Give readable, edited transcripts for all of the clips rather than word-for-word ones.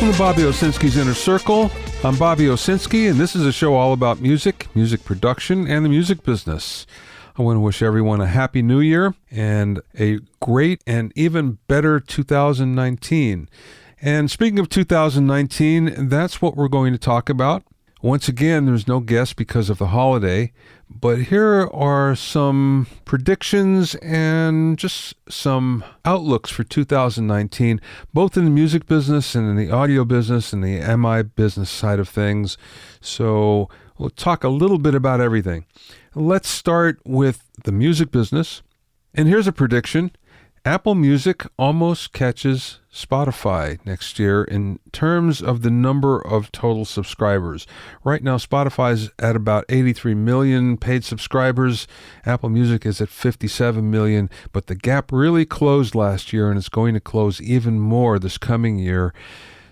Welcome to Bobby Owsinski's Inner Circle. I'm Bobby Owsinski, and this is a show all about music, music production, and the music business. I want to wish everyone a happy new year and a great and even better 2019. And speaking of 2019, that's what we're going to talk about. Once again, there's no guest because of the holiday, but here are some predictions and just some outlooks for 2019, both in the music business and in the audio business and the MI business side of things. So we'll talk a little bit about everything. Let's start with the music business. And here's a prediction. Apple Music almost catches Spotify next year in terms of the number of total subscribers. Right now, Spotify's at about 83 million paid subscribers. Apple Music is at 57 million, but the gap really closed last year, and it's going to close even more this coming year.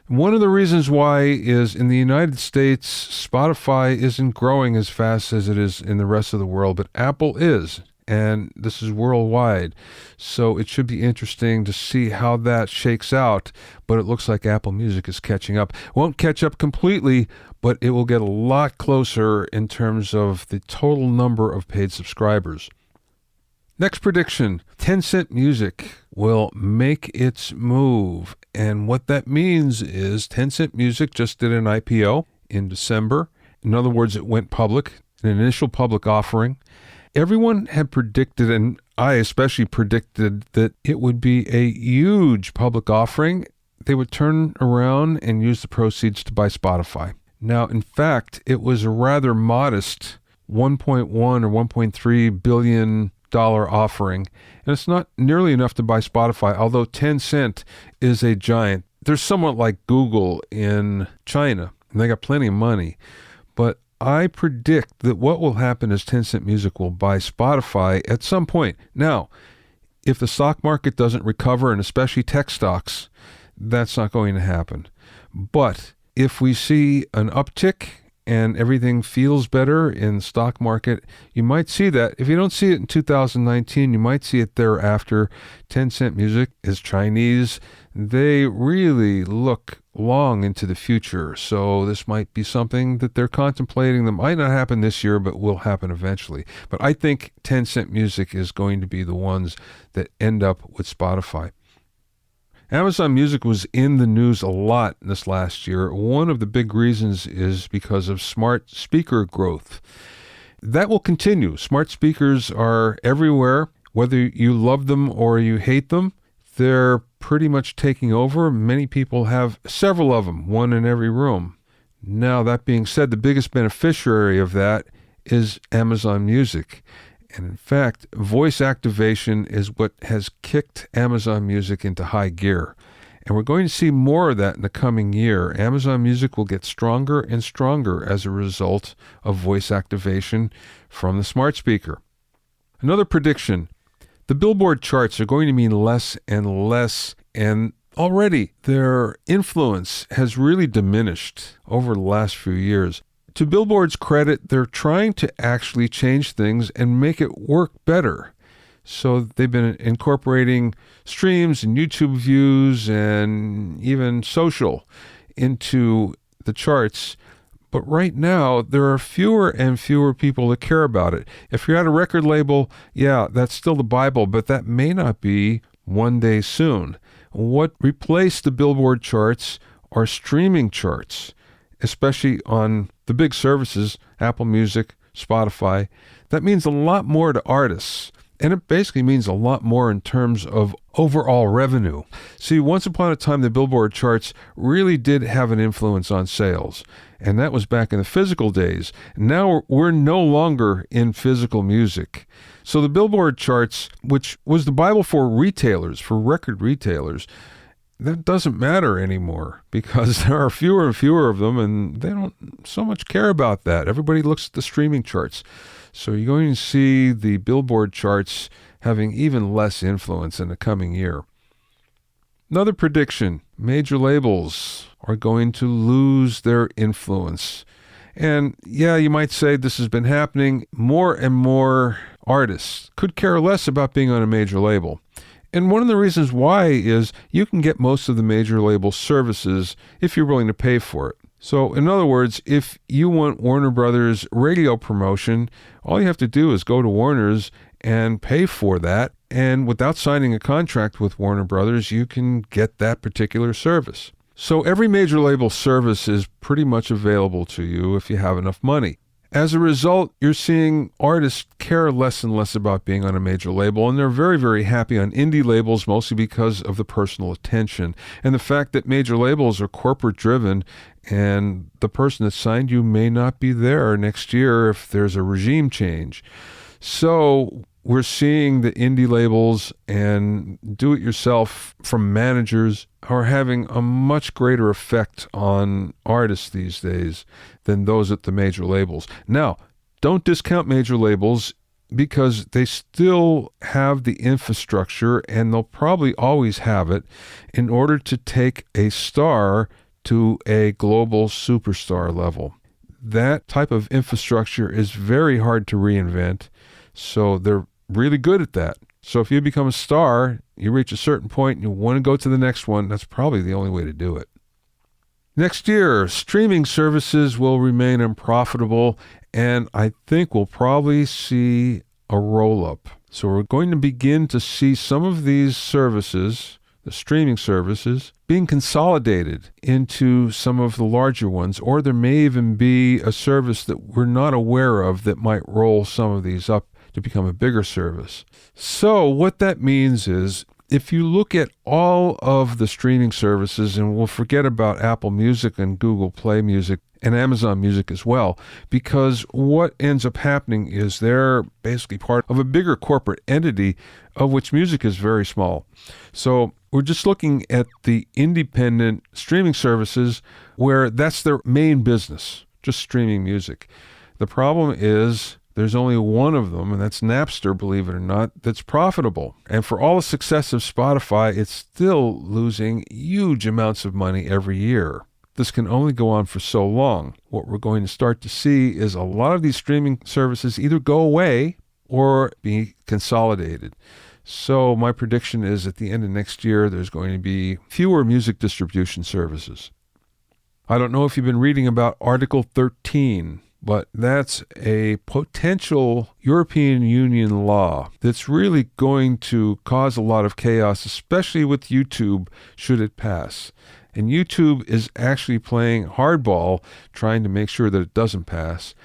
One of the reasons why is in the United States, Spotify isn't growing as fast as it is in the rest of the world, but Apple is. And this is worldwide. So it should be interesting to see how that shakes out. But it looks like Apple Music is catching up. Won't catch up completely, but it will get a lot closer in terms of the total number of paid subscribers. Next prediction, Tencent Music will make its move. And what that means is Tencent Music just did an IPO in December. In other words, it went public, an initial public offering. Everyone had predicted, and I especially predicted, that it would be a huge public offering. They would turn around and use the proceeds to buy Spotify. Now, in fact, it was a rather modest $1.1 or $1.3 billion offering, and it's not nearly enough to buy Spotify, although Tencent is a giant. They're somewhat like Google in China, and they got plenty of money, but I predict that what will happen is Tencent Music will buy Spotify at some point. Now, if the stock market doesn't recover, and especially tech stocks, that's not going to happen. But if we see an uptick and everything feels better in the stock market, you might see that. If you don't see it in 2019, you might see it thereafter. Tencent Music is Chinese. They really look long into the future. So this might be something that they're contemplating that might not happen this year, but will happen eventually. But I think Tencent Music is going to be the ones that end up with Spotify. Amazon Music was in the news a lot this last year. One of the big reasons is because of smart speaker growth. That will continue. Smart speakers are everywhere, whether you love them or you hate them. They're pretty much taking over. Many people have several of them, one in every room. Now, that being said, the biggest beneficiary of that is Amazon Music. And in fact, voice activation is what has kicked Amazon Music into high gear. And we're going to see more of that in the coming year. Amazon Music will get stronger and stronger as a result of voice activation from the smart speaker. Another prediction, the Billboard charts are going to mean less and less, and already their influence has really diminished over the last few years. To Billboard's credit, they're trying to actually change things and make it work better. So they've been incorporating streams and YouTube views and even social into the charts. But right now, there are fewer and fewer people that care about it. If you're at a record label, yeah, that's still the Bible, but that may not be one day soon. What replaced the Billboard charts are streaming charts, especially on the big services, Apple Music, Spotify. That means a lot more to artists. And it basically means a lot more in terms of overall revenue. See, once upon a time, the Billboard charts really did have an influence on sales. And that was back in the physical days. Now we're no longer in physical music. So the Billboard charts, which was the Bible for retailers, for record retailers, that doesn't matter anymore because there are fewer and fewer of them, and they don't so much care about that. Everybody looks at the streaming charts. So you're going to see the Billboard charts having even less influence in the coming year. Another prediction, major labels are going to lose their influence. And yeah, you might say this has been happening. More and more artists could care less about being on a major label. And one of the reasons why is you can get most of the major label services if you're willing to pay for it. So in other words, if you want Warner Brothers radio promotion, all you have to do is go to Warner's and pay for that. And without signing a contract with Warner Brothers, you can get that particular service. So every major label service is pretty much available to you if you have enough money. As a result, you're seeing artists care less and less about being on a major label, and they're very, very happy on indie labels, mostly because of the personal attention and the fact that major labels are corporate-driven, and the person that signed you may not be there next year if there's a regime change. So we're seeing the indie labels and do-it-yourself from managers are having a much greater effect on artists these days than those at the major labels. Now, don't discount major labels because they still have the infrastructure, and they'll probably always have it, in order to take a star to a global superstar level. That type of infrastructure is very hard to reinvent, so they're really good at that. So if you become a star, you reach a certain point and you want to go to the next one, that's probably the only way to do it. Next year, streaming services will remain unprofitable, and I think we'll probably see a roll-up. So we're going to begin to see some of these services, the streaming services, being consolidated into some of the larger ones, or there may even be a service that we're not aware of that might roll some of these up to become a bigger service. So what that means is, if you look at all of the streaming services, and we'll forget about Apple Music and Google Play Music and Amazon Music as well, because what ends up happening is they're basically part of a bigger corporate entity of which music is very small. So we're just looking at the independent streaming services where that's their main business, just streaming music. The problem is there's only one of them, and that's Napster, believe it or not, that's profitable. And for all the success of Spotify, it's still losing huge amounts of money every year. This can only go on for so long. What we're going to start to see is a lot of these streaming services either go away or be consolidated. So my prediction is at the end of next year, there's going to be fewer music distribution services. I don't know if you've been reading about Article 13, but that's a potential European Union law that's really going to cause a lot of chaos, especially with YouTube, should it pass. And YouTube is actually playing hardball, trying to make sure that it doesn't pass.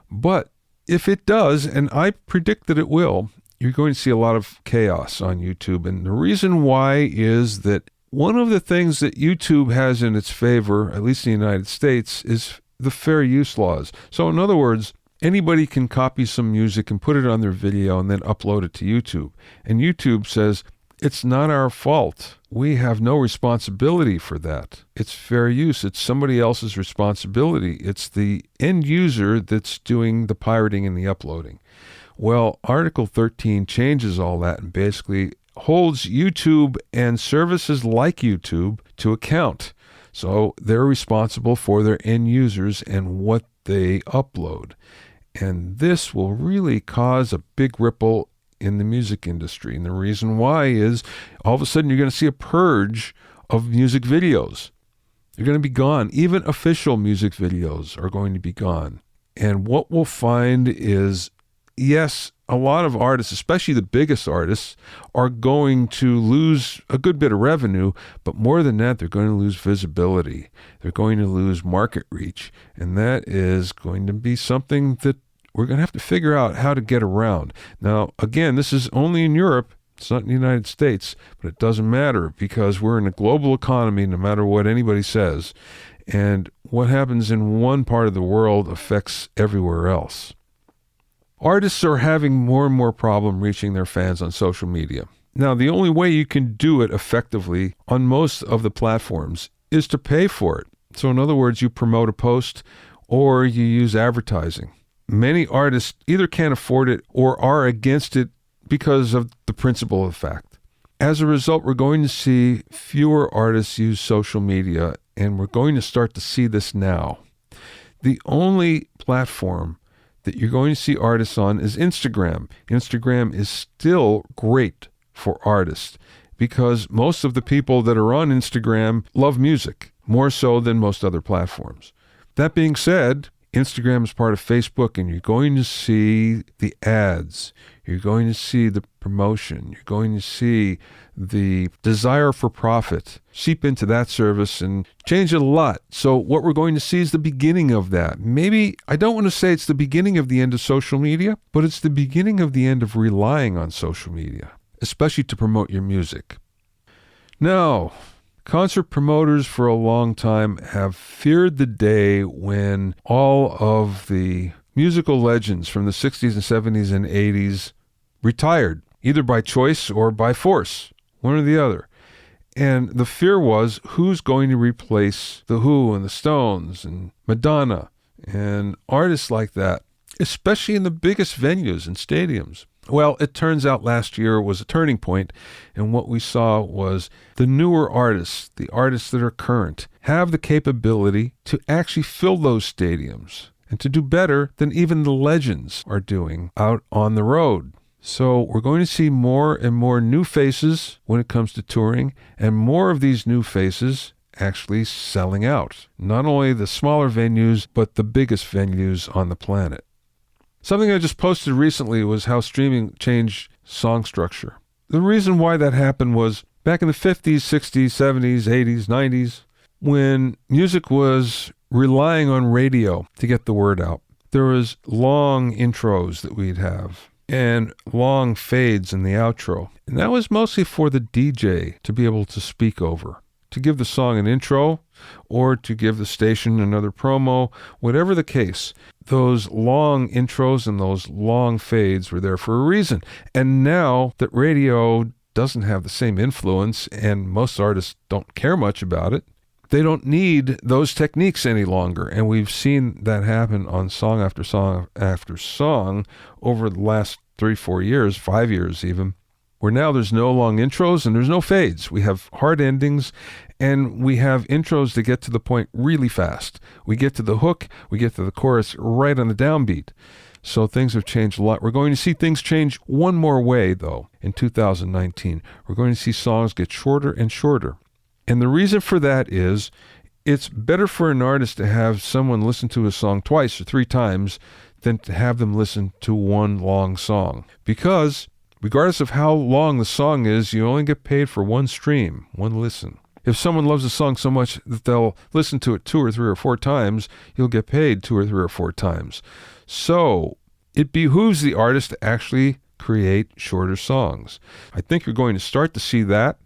But if it does, and I predict that it will, you're going to see a lot of chaos on YouTube. And the reason why is that one of the things that YouTube has in its favor, at least in the United States, is the fair use laws. So in other words, anybody can copy some music and put it on their video and then upload it to YouTube. And YouTube says, it's not our fault. We have no responsibility for that. It's fair use. It's somebody else's responsibility. It's the end user that's doing the pirating and the uploading. Well, Article 13 changes all that and basically holds YouTube and services like YouTube to account. So they're responsible for their end users and what they upload. And this will really cause a big ripple in the music industry. And the reason why is all of a sudden you're going to see a purge of music videos. They're going to be gone. Even official music videos are going to be gone. And what we'll find is, yes, a lot of artists, especially the biggest artists, are going to lose a good bit of revenue, but more than that, they're going to lose visibility. They're going to lose market reach, and that is going to be something that we're going to have to figure out how to get around. Now, again, this is only in Europe. It's not in the United States, but it doesn't matter because we're in a global economy no matter what anybody says, and what happens in one part of the world affects everywhere else. Artists are having more and more problem reaching their fans on social media. Now, the only way you can do it effectively on most of the platforms is to pay for it. So in other words, you promote a post or you use advertising. Many artists either can't afford it or are against it because of the principle of fact. As a result, we're going to see fewer artists use social media, and we're going to start to see this now. The only platform that you're going to see artists on is Instagram. Instagram is still great for artists because most of the people that are on Instagram love music more so than most other platforms. That being said, Instagram is part of Facebook, and you're going to see the ads. You're going to see the promotion. You're going to see the desire for profit seep into that service and change it a lot. So what we're going to see is the beginning of that. Maybe, I don't want to say it's the beginning of the end of social media, but it's the beginning of the end of relying on social media, especially to promote your music. Now, concert promoters for a long time have feared the day when all of the musical legends from the 60s and 70s and 80s retired, either by choice or by force, one or the other. And the fear was, who's going to replace The Who and the Stones and Madonna and artists like that, especially in the biggest venues and stadiums? Well, it turns out last year was a turning point, and what we saw was the newer artists, the artists that are current, have the capability to actually fill those stadiums and to do better than even the legends are doing out on the road. So we're going to see more and more new faces when it comes to touring, and more of these new faces actually selling out. Not only the smaller venues, but the biggest venues on the planet. Something I just posted recently was how streaming changed song structure. The reason why that happened was back in the 50s, 60s, 70s, 80s, 90s, when music was relying on radio to get the word out. There was long intros that we'd have and long fades in the outro. And that was mostly for the DJ to be able to speak over, to give the song an intro or to give the station another promo, whatever the case. Those long intros and those long fades were there for a reason. And now that radio doesn't have the same influence and most artists don't care much about it, they don't need those techniques any longer. And we've seen that happen on song after song after song over the last 3-4 years, 5 years even, where now there's no long intros and there's no fades. We have hard endings and we have intros that get to the point really fast. We get to the hook, we get to the chorus right on the downbeat. So things have changed a lot. We're going to see things change one more way, though, in 2019. We're going to see songs get shorter and shorter. And the reason for that is it's better for an artist to have someone listen to a song twice or 3 times than to have them listen to one long song. Because regardless of how long the song is, you only get paid for one stream, one listen. If someone loves a song so much that they'll listen to it 2 or 3 or 4 times, you'll get paid 2 or 3 or 4 times. So it behooves the artist to actually create shorter songs. I think you're going to start to see that.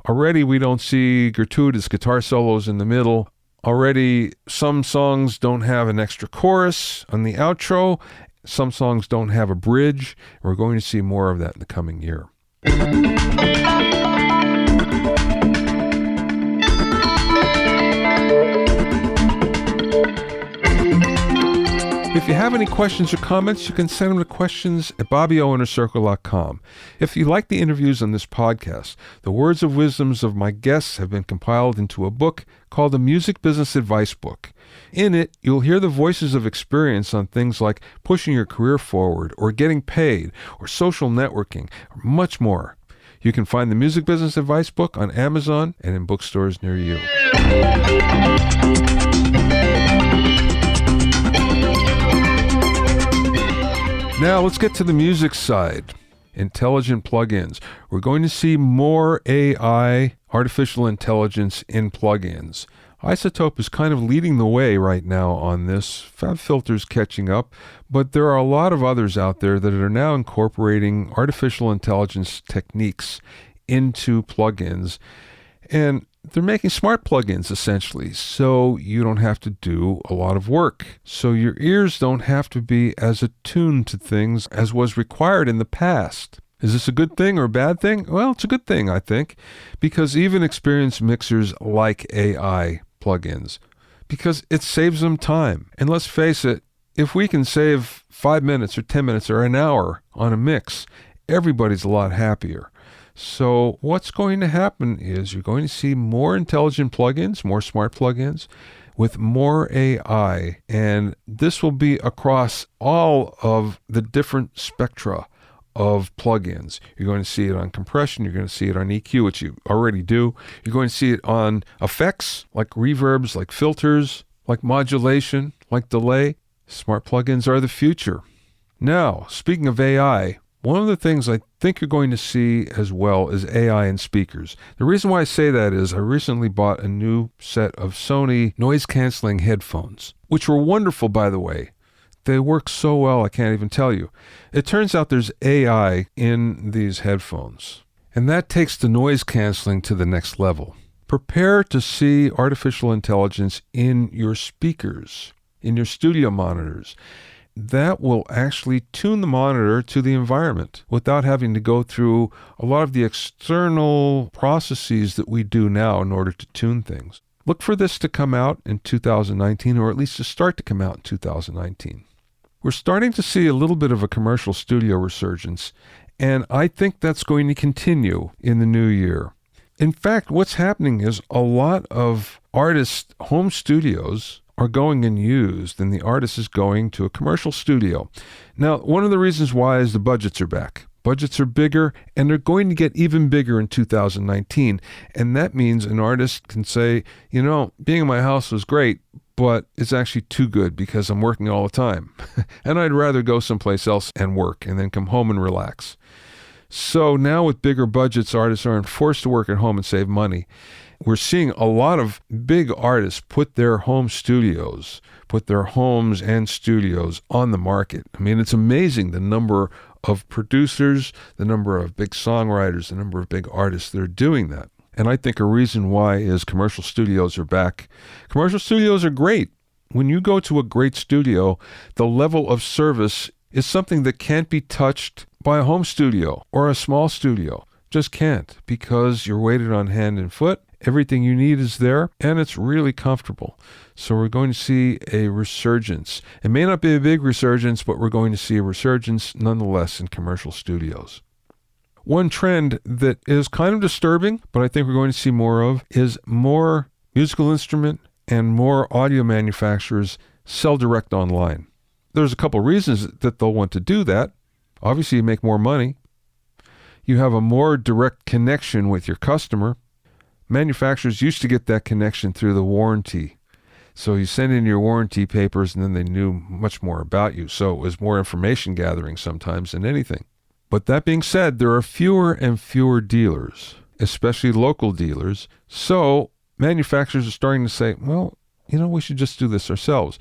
Already we don't see gratuitous guitar solos in the middle. Already some songs don't have an extra chorus on the outro. Some songs don't have a bridge. We're going to see more of that in the coming year. If you have any questions or comments, you can send them to questions@BobbyOInnerCircle.com. If you like the interviews on this podcast, the words of wisdoms of my guests have been compiled into a book called the Music Business Advice Book. In it, you'll hear the voices of experience on things like pushing your career forward, or getting paid, or social networking, or much more. You can find the Music Business Advice Book on Amazon and in bookstores near you. Now let's get to the music side. Intelligent plugins. We're going to see more AI, artificial intelligence in plugins. Isotope is kind of leading the way right now on this. FabFilter's catching up, but there are a lot of others out there that are now incorporating artificial intelligence techniques into plugins. And they're making smart plugins, essentially, so you don't have to do a lot of work. So your ears don't have to be as attuned to things as was required in the past. Is this a good thing or a bad thing? Well, it's a good thing, I think, because even experienced mixers like AI plugins, because it saves them time. And let's face it, if we can save 5 minutes or 10 minutes or an hour on a mix, everybody's a lot happier. So what's going to happen is you're going to see more intelligent plugins, more smart plugins with more AI. And this will be across all of the different spectra of plugins. You're going to see it on compression. You're going to see it on EQ, which you already do. You're going to see it on effects like reverbs, like filters, like modulation, like delay. Smart plugins are the future. Now, speaking of AI, one of the things I think you're going to see as well is AI in speakers. The reason why I say that is I recently bought a new set of Sony noise-canceling headphones, which were wonderful, by the way. They work so well, I can't even tell you. It turns out there's AI in these headphones, and that takes the noise canceling to the next level. Prepare to see artificial intelligence in your speakers, in your studio monitors. That will actually tune the monitor to the environment without having to go through a lot of the external processes that we do now in order to tune things. Look for this to come out in 2019, or at least to start to come out in 2019. We're starting to see a little bit of a commercial studio resurgence, and I think that's going to continue in the new year. In fact, what's happening is a lot of artists' home studios are going unused, and the artist is going to a commercial studio. Now, one of the reasons why is the budgets are back. Budgets are bigger, and they're going to get even bigger in 2019. And that means an artist can say, being in my house was great, but it's actually too good because I'm working all the time. And I'd rather go someplace else and work and then come home and relax. So now with bigger budgets, artists aren't forced to work at home and save money. We're seeing a lot of big artists put their homes and studios on the market. I mean, it's amazing the number of producers, the number of big songwriters, the number of big artists that are doing that. And I think a reason why is commercial studios are back. Commercial studios are great. When you go to a great studio, the level of service is something that can't be touched by a home studio or a small studio. Just can't, because you're weighted on hand and foot. Everything you need is there, and it's really comfortable. So we're going to see a resurgence. It may not be a big resurgence, but we're going to see a resurgence nonetheless in commercial studios. One trend that is kind of disturbing, but I think we're going to see more of, is more musical instrument and more audio manufacturers sell direct online. There's a couple reasons that they'll want to do that. Obviously, you make more money. You have a more direct connection with your customer. Manufacturers used to get that connection through the warranty. So you send in your warranty papers and then they knew much more about you. So it was more information gathering sometimes than anything. But that being said, there are fewer and fewer dealers, especially local dealers. So manufacturers are starting to say, well, we should just do this ourselves.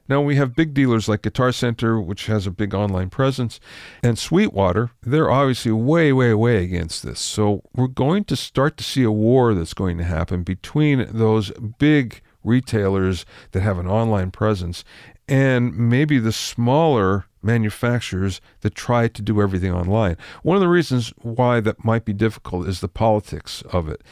Now, we have big dealers like Guitar Center, which has a big online presence, and Sweetwater. They're obviously way, way, way against this. So we're going to start to see a war that's going to happen between those big retailers that have an online presence and maybe the smaller manufacturers that try to do everything online. One of the reasons why that might be difficult is the politics of it.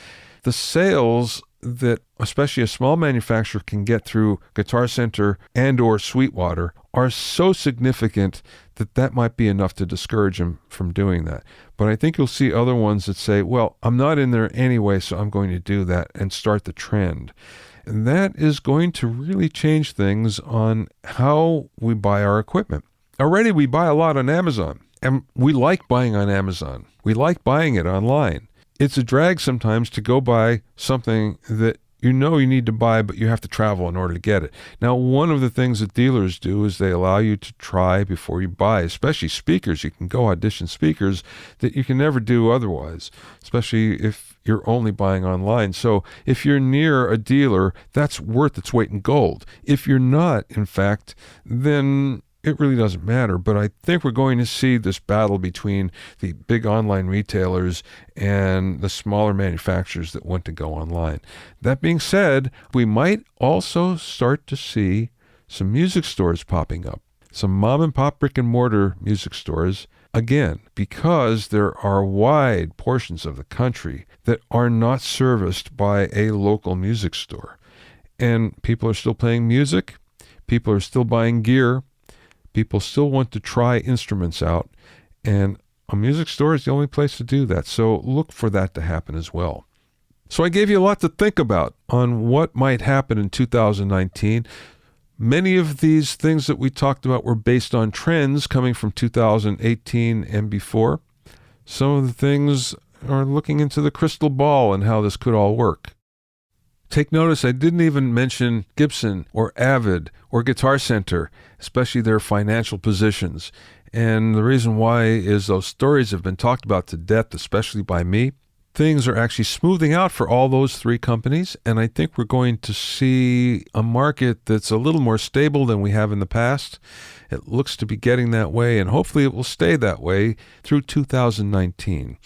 The sales that especially a small manufacturer can get through Guitar Center and or Sweetwater are so significant that might be enough to discourage them from doing that. But I think you'll see other ones that say, well, I'm not in there anyway, so I'm going to do that, and start the trend. And that is going to really change things on how we buy our equipment. Already we buy a lot on Amazon, and we like buying on Amazon. We like buying it online. It's a drag sometimes to go buy something that you need to buy, but you have to travel in order to get it. Now, one of the things that dealers do is they allow you to try before you buy, especially speakers. You can go audition speakers that you can never do otherwise, especially if you're only buying online. So if you're near a dealer, that's worth its weight in gold. If you're not, in fact, then it really doesn't matter. But I think we're going to see this battle between the big online retailers and the smaller manufacturers that want to go online. That being said, we might also start to see some music stores popping up, some mom and pop brick and mortar music stores, again, because there are wide portions of the country that are not serviced by a local music store. And people are still playing music. People are still buying gear. People still want to try instruments out, and a music store is the only place to do that. So look for that to happen as well. So I gave you a lot to think about on what might happen in 2019. Many of these things that we talked about were based on trends coming from 2018 and before. Some of the things are looking into the crystal ball and how this could all work. Take notice, I didn't even mention Gibson or Avid or Guitar Center, especially their financial positions. And the reason why is those stories have been talked about to death, especially by me. Things are actually smoothing out for all those three companies, and I think we're going to see a market that's a little more stable than we have in the past. It looks to be getting that way, and hopefully it will stay that way through 2019.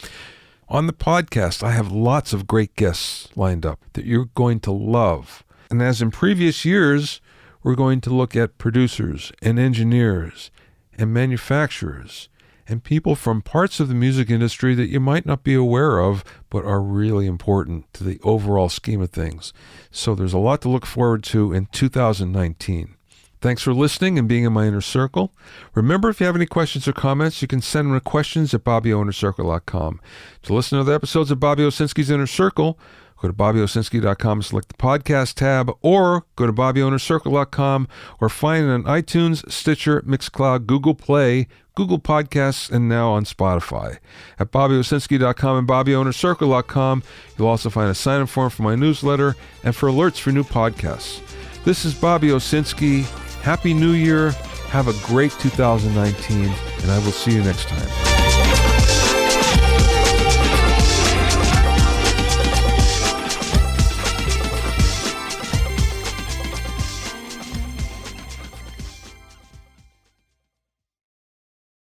On the podcast, I have lots of great guests lined up that you're going to love. And as in previous years, we're going to look at producers and engineers and manufacturers and people from parts of the music industry that you might not be aware of, but are really important to the overall scheme of things. So there's a lot to look forward to in 2019. Thanks for listening and being in my inner circle. Remember, if you have any questions or comments, you can send them to questions@BobbyOwnerCircle.com. To listen to the episodes of Bobby Owsinski's Inner Circle, go to BobbyOwsinski.com and select the podcast tab, or go to BobbyOwnerCircle.com, or find it on iTunes, Stitcher, Mixcloud, Google Play, Google Podcasts, and now on Spotify. At BobbyOwsinski.com and BobbyOwnerCircle.com, you'll also find a sign-up form for my newsletter and for alerts for new podcasts. This is Bobby Owsinski. Happy New Year. Have a great 2019, and I will see you next time.